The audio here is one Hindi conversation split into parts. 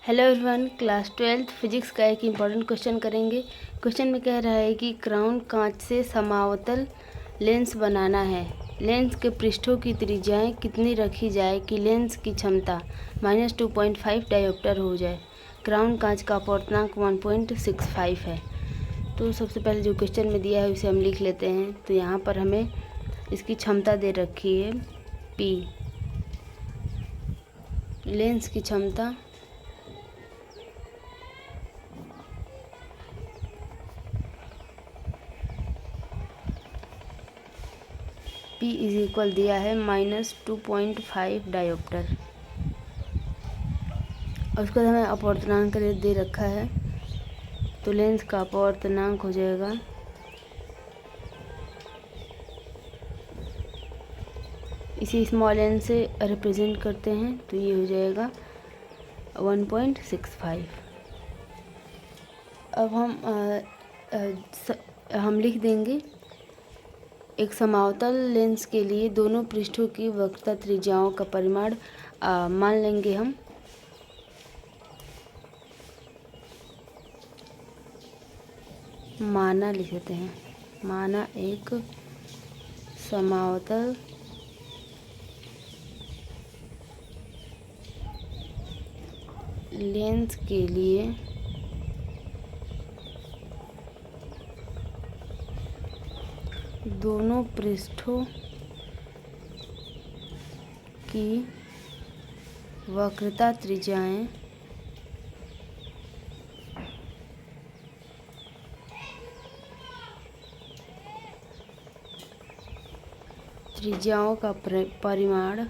Hello everyone, class 12th physics का एक इम्पॉर्टेंट क्वेश्चन करेंगे। क्वेश्चन में कह रहा है कि क्राउन कांच से समावतल लेंस बनाना है। लेंस के पृष्ठों की त्रिज्याएं कितनी रखी जाए कि लेंस की क्षमता -2.5 डायोप्टर हो जाए। क्राउन कांच का अपवर्तनांक 1.65 है। तो सबसे पहले जो क्वेश्चन में दिया है उसे हम लिख लेते हैं। तो यहाँ पर हमें इसकी क्षमता दे रखी है P, लेंस की क्षमता P इज इक्वल दिया है -2.5 डायोप्टर। और उसके बाद हमें अपवर्तनांक दे रखा है। तो लेंस का अपवर्तनांक हो जाएगा इसे स्मॉल एन से रिप्रेजेंट करते हैं, तो ये हो जाएगा 1.65। अब हम लिख देंगे एक समावतल लेंस के लिए दोनों पृष्ठों की वक्रता त्रिज्याओं का परिमाण मान लेंगे हम। माना लिख देते हैं। माना एक समावतल लेंस के लिए दोनों पृष्ठों की वक्रता त्रिज्याओं का परिमाण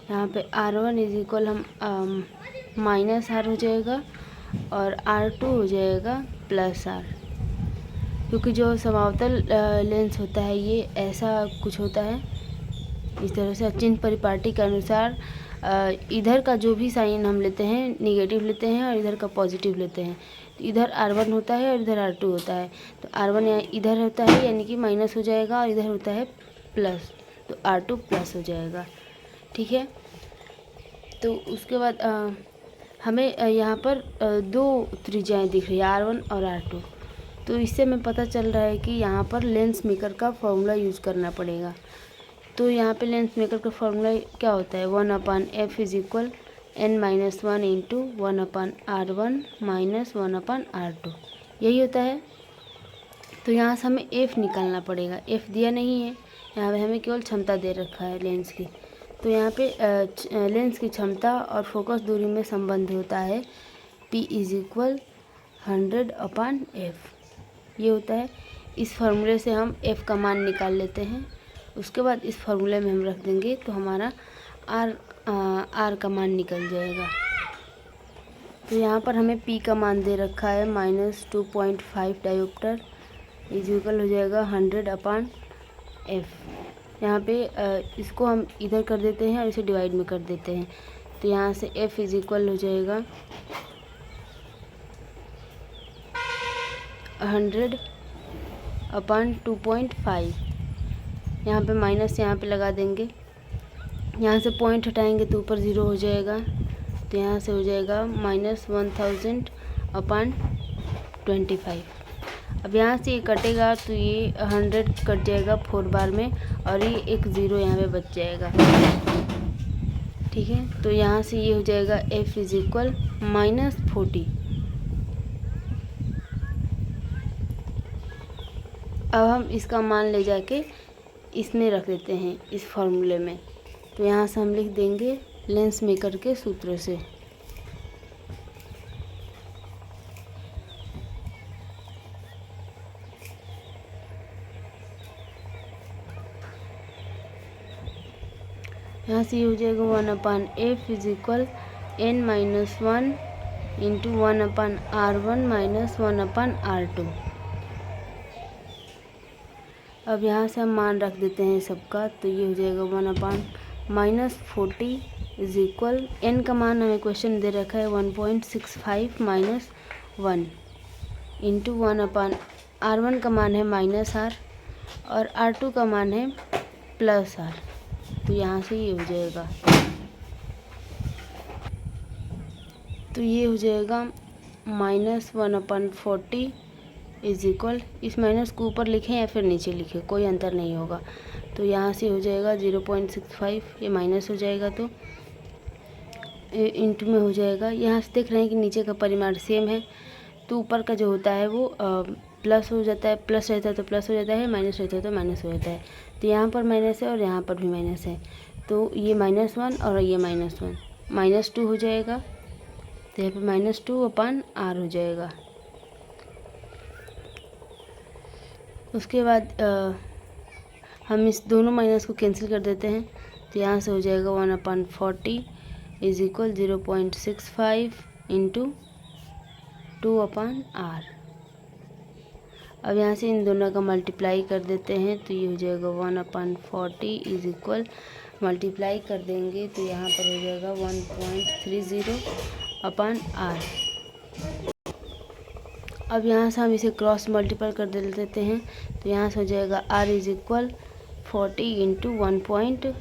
यहाँ पे R1 इज इक्वल हम -R हो जाएगा और R2 हो जाएगा +R, क्योंकि जो समावतल लेंस होता है ये ऐसा कुछ होता है। इस तरह से चिन्ह परिपाटी के अनुसार इधर का जो भी साइन हम लेते हैं निगेटिव लेते हैं और इधर का पॉजिटिव लेते हैं। तो इधर R1 होता है और इधर R2 होता है। तो R1 इधर होता है यानी कि माइनस हो जाएगा और इधर होता है प्लस, तो R2 प्लस हो जाएगा। ठीक है। तो उसके बाद हमें यहाँ पर दो त्रिज्याएं दिख रही है R1 और R2। तो इससे हमें पता चल रहा है कि यहाँ पर लेंस मेकर का फॉर्मूला यूज़ करना पड़ेगा। तो यहाँ पे लेंस मेकर का फॉर्मूला क्या होता है, 1/f is equal n-1 into 1/r1 minus 1/r2, यही होता है। तो यहाँ से हमें f निकालना पड़ेगा। f दिया नहीं है, यहाँ पे हमें केवल क्षमता दे रखा है लेंस की। तो यहाँ पे लेंस की क्षमता और फोकस दूरी में संबंध होता है P इज इक्वल 100/f, ये होता है। इस फार्मूले से हम f का मान निकाल लेते हैं। उसके बाद इस फार्मूले में हम रख देंगे तो हमारा r का मान निकल जाएगा। तो यहाँ पर हमें P का मान दे रखा है -2.5 डायोप्टर इज इक्वल हो जाएगा 100/f। यहाँ पे इसको हम इधर कर देते हैं और इसे डिवाइड में कर देते हैं। तो यहाँ से f इज इक्वल हो जाएगा 100/2.5। यहाँ पे माइनस यहाँ पे लगा देंगे, यहाँ से पॉइंट हटाएंगे तो ऊपर 0 हो जाएगा। तो यहाँ से हो जाएगा -1000/25। अब यहाँ से ये कटेगा तो ये 100 कट जाएगा 4 बार में और ये एक 0 यहाँ पे बच जाएगा। ठीक है। तो यहाँ से ये हो जाएगा f इज इक्वल -40। अब हम इसका मान ले जाके इसमें रख देते हैं इस फॉर्मूले में। तो यहाँ से हम लिख देंगे लेंस मेकर के सूत्र से। यहाँ से ये हो जाएगा 1/f is equal n-1 into 1/r1 minus 1/r2। अब यहाँ से हम मान रख देते हैं सबका। तो ये हो जाएगा 1/-40 इज इक्वल n का मान हमें क्वेश्चन दे रखा है 1.65 माइनस 1 इंटू 1/r1 का मान है -r और r2 का मान है +r। तो यहाँ से ये हो जाएगा तो ये हो जाएगा -1/40 इज इक्वल, इस माइनस को ऊपर लिखें या फिर नीचे लिखें कोई अंतर नहीं होगा। तो यहाँ से हो जाएगा 0.65, ये माइनस हो जाएगा तो इंटू में हो जाएगा। यहाँ से देख रहे हैं कि नीचे का परिमाण सेम है, तो ऊपर का जो होता है वो प्लस हो जाता है, प्लस रहता है तो प्लस हो जाता है, माइनस रहता है तो माइनस हो जाता है। तो यहाँ पर माइनस है और यहाँ पर भी माइनस है, तो ये -1 और ये -1, -2 हो जाएगा। तो यहाँ पर -2/r हो जाएगा। उसके बाद हम इस दोनों माइनस को कैंसिल कर देते हैं, तो यहाँ से हो जाएगा 1/40 इज इक्वल 0.65 इंटू 2/r। अब यहाँ से इन दोनों का मल्टीप्लाई कर देते हैं, तो ये हो जाएगा 1/40 इज इक्वल, मल्टीप्लाई कर देंगे तो यहाँ पर हो जाएगा 1.30/r। अब यहाँ से हम इसे क्रॉस मल्टीपल कर देते हैं, तो यहाँ से हो जाएगा r इज इक्वल 40 इंटू 1.30।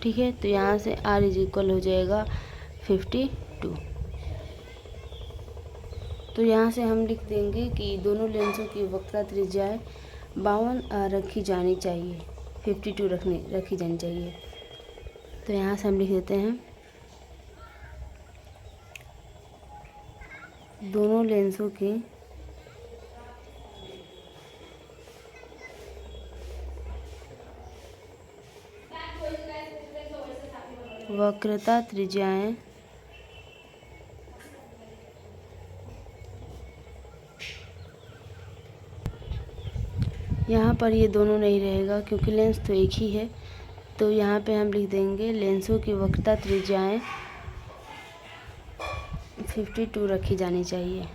ठीक है, तो यहाँ से r इज इक्वल हो जाएगा 52। तो यहाँ से हम लिख देंगे कि दोनों लेंसों की वक्रता त्रिज्याएं 52 रखी जानी चाहिए, 52 रखी जानी चाहिए। तो यहाँ से हम लिख देते हैं दोनों लेंसों की वक्रता त्रिज्याएं यहाँ पर ये दोनों नहीं रहेगा क्योंकि लेंस तो एक ही है, तो यहाँ पे हम लिख देंगे लेंसों की वक्रता त्रिज्याएं 52 रखी जानी चाहिए।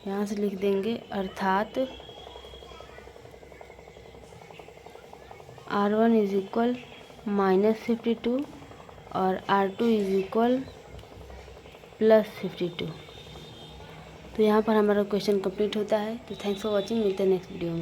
यहाँ से लिख देंगे अर्थात R1 इज इक्वल -52 और R2 इज इक्वल +52। तो यहाँ पर हमारा क्वेश्चन कंप्लीट होता है। तो थैंक्स फॉर वॉचिंग, मिलते हैं नेक्स्ट वीडियो में।